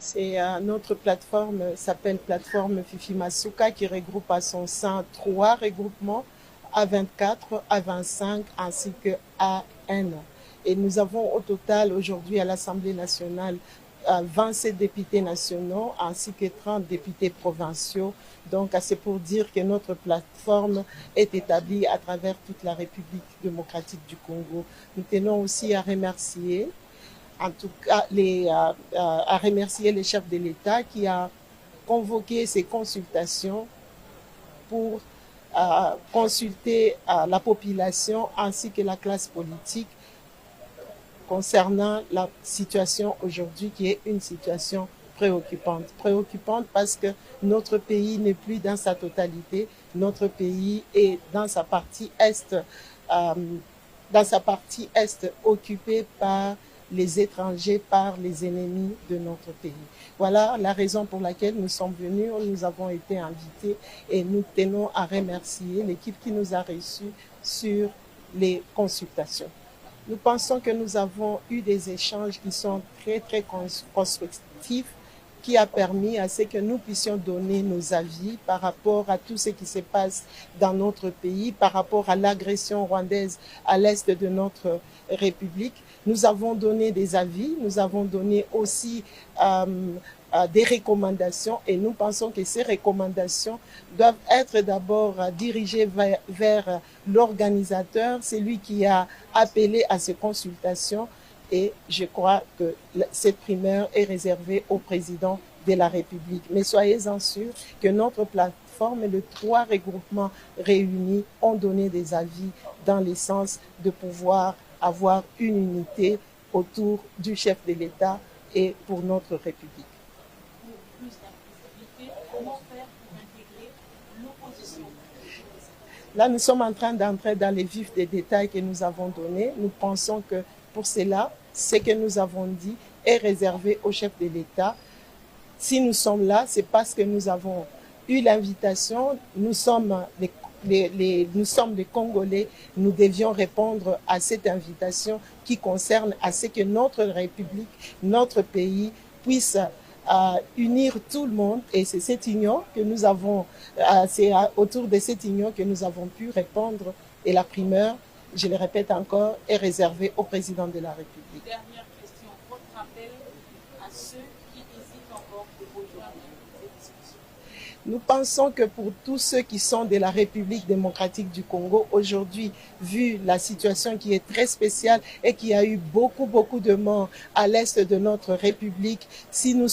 C'est notre plateforme s'appelle plateforme Fifi Masuka qui regroupe à son sein 3 regroupements A24, A25 ainsi que AN. Et nous avons au total aujourd'hui à l'Assemblée nationale 27 députés nationaux ainsi que 30 députés provinciaux. Donc c'est pour dire que notre plateforme est établie à travers toute la République démocratique du Congo. Nous tenons aussi à remercier en tout cas à remercier les chefs de l'État qui a convoqué ces consultations pour consulter la population ainsi que la classe politique concernant la situation aujourd'hui qui est une situation préoccupante. Préoccupante parce que notre pays n'est plus dans sa totalité, notre pays est dans sa partie est, occupé par les étrangers, par les ennemis de notre pays. Voilà la raison pour laquelle nous sommes venus, nous avons été invités et nous tenons à remercier l'équipe qui nous a reçus sur les consultations. Nous pensons que nous avons eu des échanges qui sont très constructifs, qui a permis à ce que nous puissions donner nos avis par rapport à tout ce qui se passe dans notre pays, par rapport à l'agression rwandaise à l'est de notre République. Nous avons donné des avis, nous avons donné aussi des recommandations et nous pensons que ces recommandations doivent être d'abord dirigées vers l'organisateur, celui qui a appelé à ces consultations, et je crois que cette primaire est réservée au président de la République. Mais soyez-en sûrs que notre plateforme et les 3 regroupements réunis ont donné des avis dans le sens de pouvoir avoir une unité autour du chef de l'État et pour notre République. Comment faire pour intégrer l'opposition? Là, nous sommes en train d'entrer dans les vifs des détails que nous avons donnés. Nous pensons que pour cela, ce que nous avons dit est réservé au chef de l'État. Si nous sommes là, c'est parce que nous avons eu l'invitation. Nous sommes des Congolais. Nous devions répondre à cette invitation qui concerne à ce que notre République, notre pays puisse unir tout le monde, et c'est cette union que nous avons, c'est autour de cette union que nous avons pu répondre, et la primeur, je le répète encore, est réservée au président de la République. Dernière question, votre appel à ceux qui hésitent encore de rejoindre ces discussions? Nous pensons que pour tous ceux qui sont de la République démocratique du Congo, aujourd'hui, vu la situation qui est très spéciale et qui a eu beaucoup de morts à l'est de notre République, si nous